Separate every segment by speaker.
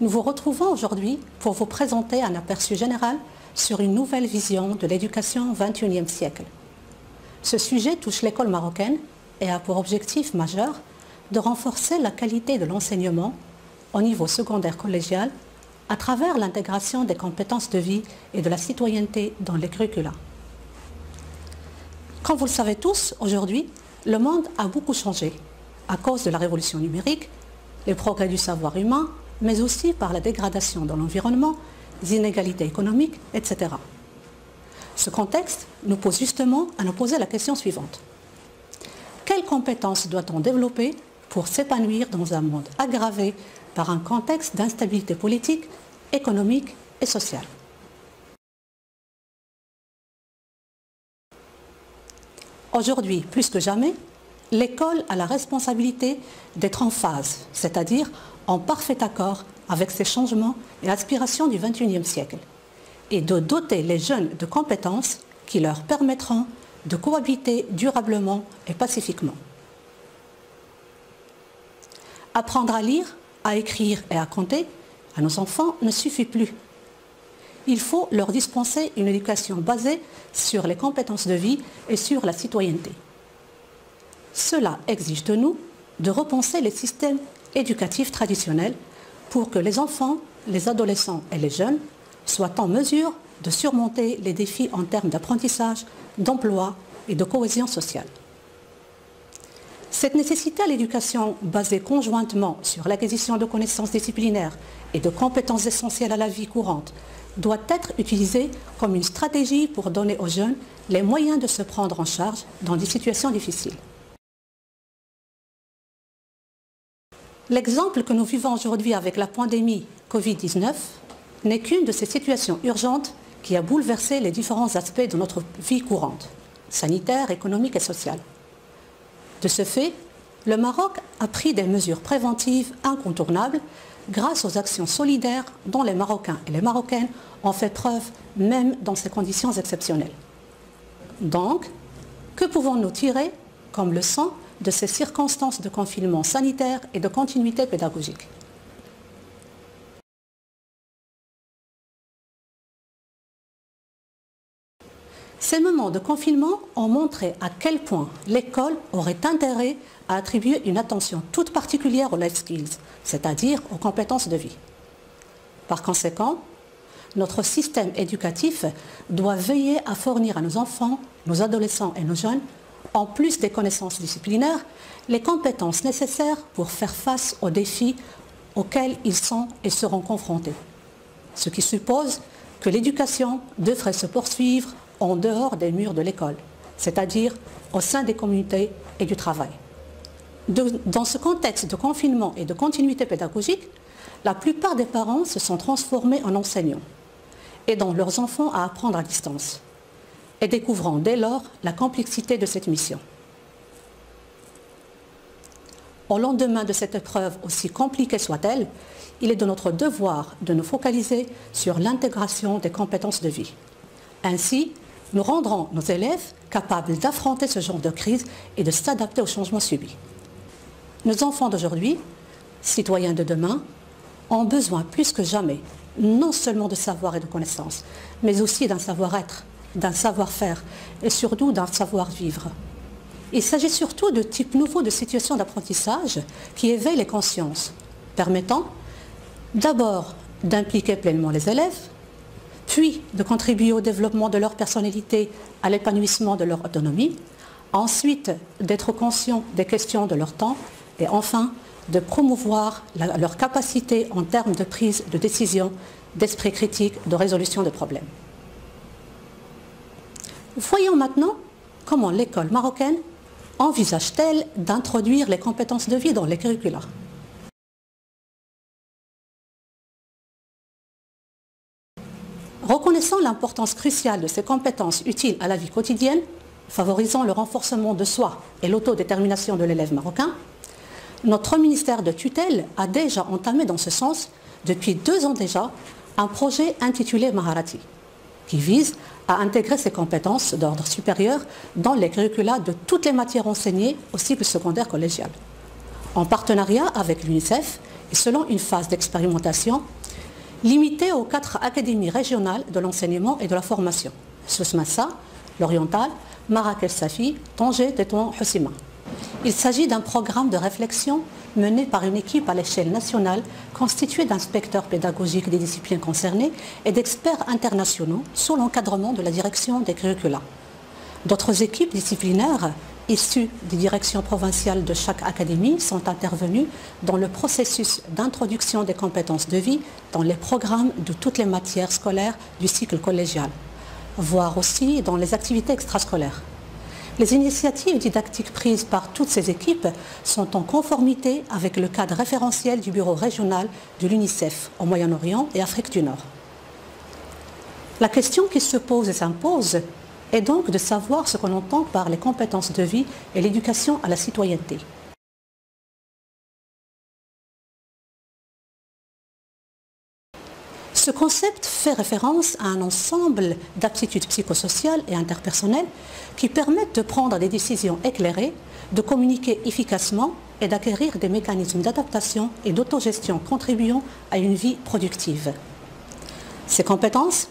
Speaker 1: Nous vous retrouvons aujourd'hui pour vous présenter un aperçu général sur une nouvelle vision de l'éducation au XXIe siècle. Ce sujet touche l'école marocaine et a pour objectif majeur de renforcer la qualité de l'enseignement au niveau secondaire collégial à travers l'intégration des compétences de vie et de la citoyenneté dans les curricula. Comme vous le savez tous, aujourd'hui, le monde a beaucoup changé à cause de la révolution numérique, les progrès du savoir humain, mais aussi par la dégradation de l'environnement, les inégalités économiques, etc. Ce contexte nous pose justement à nous poser la question suivante. Quelles compétences doit-on développer pour s'épanouir dans un monde aggravé par un contexte d'instabilité politique, économique et sociale? Aujourd'hui, plus que jamais, l'école a la responsabilité d'être en phase, c'est-à-dire en parfait accord avec ces changements et aspirations du XXIe siècle, et de doter les jeunes de compétences qui leur permettront de cohabiter durablement et pacifiquement. Apprendre à lire, à écrire et à compter à nos enfants ne suffit plus. Il faut leur dispenser une éducation basée sur les compétences de vie et sur la citoyenneté. Cela exige de nous de repenser les systèmes éducatifs traditionnels pour que les enfants, les adolescents et les jeunes soient en mesure de surmonter les défis en termes d'apprentissage, d'emploi et de cohésion sociale. Cette nécessité à l'éducation basée conjointement sur l'acquisition de connaissances disciplinaires et de compétences essentielles à la vie courante doit être utilisée comme une stratégie pour donner aux jeunes les moyens de se prendre en charge dans des situations difficiles. L'exemple que nous vivons aujourd'hui avec la pandémie Covid-19 n'est qu'une de ces situations urgentes qui a bouleversé les différents aspects de notre vie courante, sanitaire, économique et sociale. De ce fait, le Maroc a pris des mesures préventives incontournables grâce aux actions solidaires dont les Marocains et les Marocaines ont fait preuve même dans ces conditions exceptionnelles. Donc, que pouvons-nous tirer comme leçon de ces circonstances de confinement sanitaire et de continuité pédagogique? Ces moments de confinement ont montré à quel point l'école aurait intérêt à attribuer une attention toute particulière aux life skills, c'est-à-dire aux compétences de vie. Par conséquent, notre système éducatif doit veiller à fournir à nos enfants, nos adolescents et nos jeunes, en plus des connaissances disciplinaires, les compétences nécessaires pour faire face aux défis auxquels ils sont et seront confrontés. Ce qui suppose que l'éducation devrait se poursuivre en dehors des murs de l'école, c'est-à-dire au sein des communautés et du travail. Dans ce contexte de confinement et de continuité pédagogique, la plupart des parents se sont transformés en enseignants, aidant leurs enfants à apprendre à distance et découvrant dès lors la complexité de cette mission. Au lendemain de cette épreuve, aussi compliquée soit-elle, il est de notre devoir de nous focaliser sur l'intégration des compétences de vie. Ainsi, nous rendrons nos élèves capables d'affronter ce genre de crise et de s'adapter aux changements subis. Nos enfants d'aujourd'hui, citoyens de demain, ont besoin plus que jamais, non seulement de savoir et de connaissances, mais aussi d'un savoir-être, d'un savoir-faire et surtout d'un savoir-vivre. Il s'agit surtout de types nouveaux de situations d'apprentissage qui éveillent les consciences, permettant d'abord d'impliquer pleinement les élèves, puis de contribuer au développement de leur personnalité, à l'épanouissement de leur autonomie, ensuite d'être conscients des questions de leur temps et enfin de promouvoir leur capacité en termes de prise de décision, d'esprit critique, de résolution de problèmes. Voyons maintenant comment l'école marocaine envisage-t-elle d'introduire les compétences de vie dans les curricula. Reconnaissant l'importance cruciale de ces compétences utiles à la vie quotidienne, favorisant le renforcement de soi et l'autodétermination de l'élève marocain, notre ministère de tutelle a déjà entamé dans ce sens, depuis 2 ans déjà, un projet intitulé Maharati, qui vise à intégrer ces compétences d'ordre supérieur dans les curricula de toutes les matières enseignées au cycle secondaire collégial. En partenariat avec l'UNICEF et selon une phase d'expérimentation limitée aux 4 académies régionales de l'enseignement et de la formation, Souss Massa, l'Oriental, Marrakech Safi, Tanger, Tétouan, Hossima. Il s'agit d'un programme de réflexion mené par une équipe à l'échelle nationale constituée d'inspecteurs pédagogiques des disciplines concernées et d'experts internationaux sous l'encadrement de la direction des curricula. D'autres équipes disciplinaires issues des directions provinciales de chaque académie sont intervenues dans le processus d'introduction des compétences de vie dans les programmes de toutes les matières scolaires du cycle collégial, voire aussi dans les activités extrascolaires. Les initiatives didactiques prises par toutes ces équipes sont en conformité avec le cadre référentiel du bureau régional de l'UNICEF au Moyen-Orient et Afrique du Nord. La question qui se pose et s'impose est donc de savoir ce qu'on entend par les compétences de vie et l'éducation à la citoyenneté. Ce concept fait référence à un ensemble d'aptitudes psychosociales et interpersonnelles qui permettent de prendre des décisions éclairées, de communiquer efficacement et d'acquérir des mécanismes d'adaptation et d'autogestion contribuant à une vie productive. Ces compétences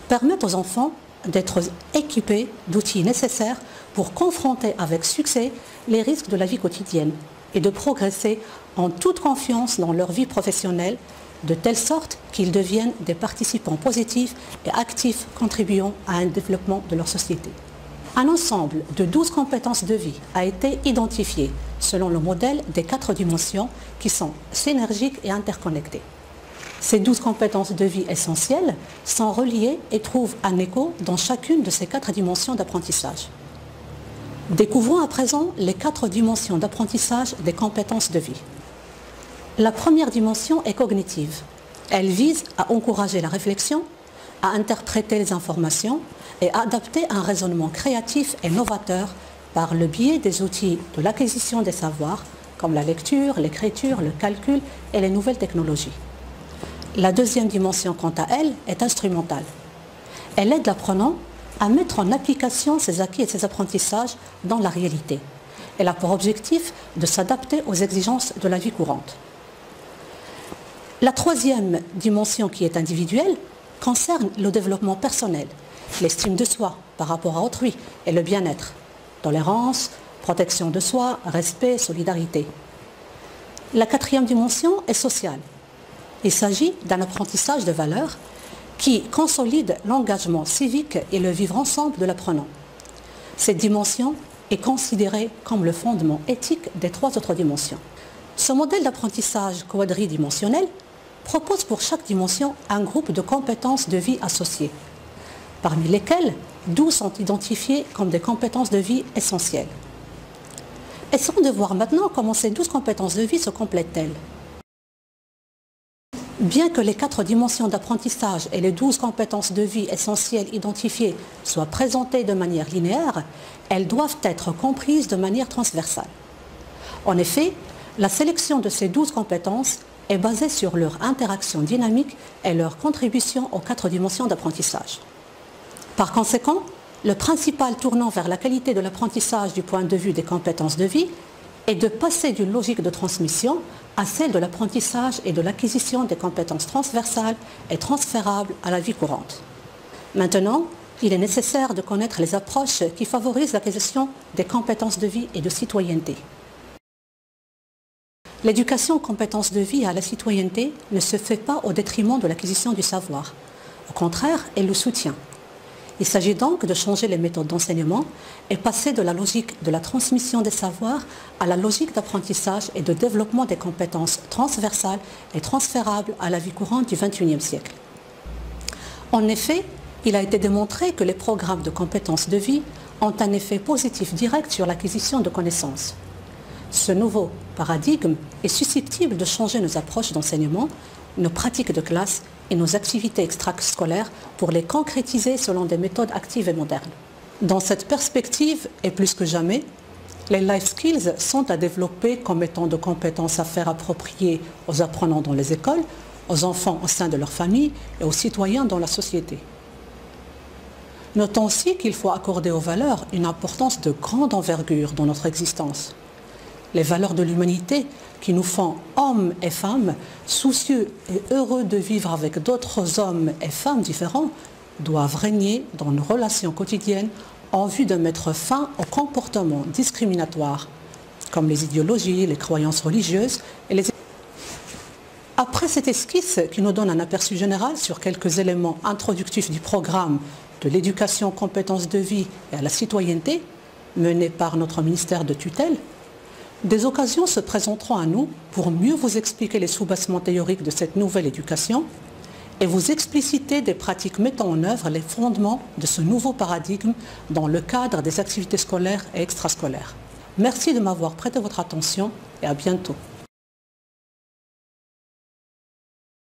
Speaker 1: permettent aux enfants d'être équipés d'outils nécessaires pour confronter avec succès les risques de la vie quotidienne et de progresser en toute confiance dans leur vie professionnelle, de telle sorte qu'ils deviennent des participants positifs et actifs contribuant à un développement de leur société. Un ensemble de 12 compétences de vie a été identifié selon le modèle des 4 dimensions qui sont synergiques et interconnectées. Ces 12 compétences de vie essentielles sont reliées et trouvent un écho dans chacune de ces 4 dimensions d'apprentissage. Découvrons à présent les 4 dimensions d'apprentissage des compétences de vie. La première dimension est cognitive. Elle vise à encourager la réflexion, à interpréter les informations et à adapter un raisonnement créatif et novateur par le biais des outils de l'acquisition des savoirs, comme la lecture, l'écriture, le calcul et les nouvelles technologies. La deuxième dimension, quant à elle, est instrumentale. Elle aide l'apprenant à mettre en application ses acquis et ses apprentissages dans la réalité. Elle a pour objectif de s'adapter aux exigences de la vie courante. La troisième dimension, qui est individuelle, concerne le développement personnel, l'estime de soi par rapport à autrui et le bien-être, tolérance, protection de soi, respect, solidarité. La quatrième dimension est sociale. Il s'agit d'un apprentissage de valeurs qui consolide l'engagement civique et le vivre ensemble de l'apprenant. Cette dimension est considérée comme le fondement éthique des 3 autres dimensions. Ce modèle d'apprentissage quadridimensionnel propose pour chaque dimension un groupe de compétences de vie associées, parmi lesquelles 12 sont identifiées comme des compétences de vie essentielles. Essayons de voir maintenant comment ces 12 compétences de vie se complètent-elles. Bien que les 4 dimensions d'apprentissage et les 12 compétences de vie essentielles identifiées soient présentées de manière linéaire, elles doivent être comprises de manière transversale. En effet, la sélection de ces 12 compétences est basée sur leur interaction dynamique et leur contribution aux 4 dimensions d'apprentissage. Par conséquent, le principal tournant vers la qualité de l'apprentissage du point de vue des compétences de vie est de passer d'une logique de transmission à celle de l'apprentissage et de l'acquisition des compétences transversales et transférables à la vie courante. Maintenant, il est nécessaire de connaître les approches qui favorisent l'acquisition des compétences de vie et de citoyenneté. L'éducation aux compétences de vie et à la citoyenneté ne se fait pas au détriment de l'acquisition du savoir. Au contraire, elle le soutient. Il s'agit donc de changer les méthodes d'enseignement et passer de la logique de la transmission des savoirs à la logique d'apprentissage et de développement des compétences transversales et transférables à la vie courante du XXIe siècle. En effet, il a été démontré que les programmes de compétences de vie ont un effet positif direct sur l'acquisition de connaissances. Ce nouveau paradigme est susceptible de changer nos approches d'enseignement, nos pratiques de classe et nos activités extrascolaires pour les concrétiser selon des méthodes actives et modernes. Dans cette perspective, et plus que jamais, les life skills sont à développer comme étant de compétences à faire appropriées aux apprenants dans les écoles, aux enfants au sein de leur famille et aux citoyens dans la société. Notons aussi qu'il faut accorder aux valeurs une importance de grande envergure dans notre existence. Les valeurs de l'humanité qui nous font hommes et femmes, soucieux et heureux de vivre avec d'autres hommes et femmes différents, doivent régner dans nos relations quotidiennes en vue de mettre fin aux comportements discriminatoires, comme les idéologies, les croyances religieuses et les... Après cette esquisse qui nous donne un aperçu général sur quelques éléments introductifs du programme de l'éducation aux compétences de vie et à la citoyenneté, mené par notre ministère de tutelle, des occasions se présenteront à nous pour mieux vous expliquer les soubassements théoriques de cette nouvelle éducation et vous expliciter des pratiques mettant en œuvre les fondements de ce nouveau paradigme dans le cadre des activités scolaires et extrascolaires. Merci de m'avoir prêté votre attention et à bientôt.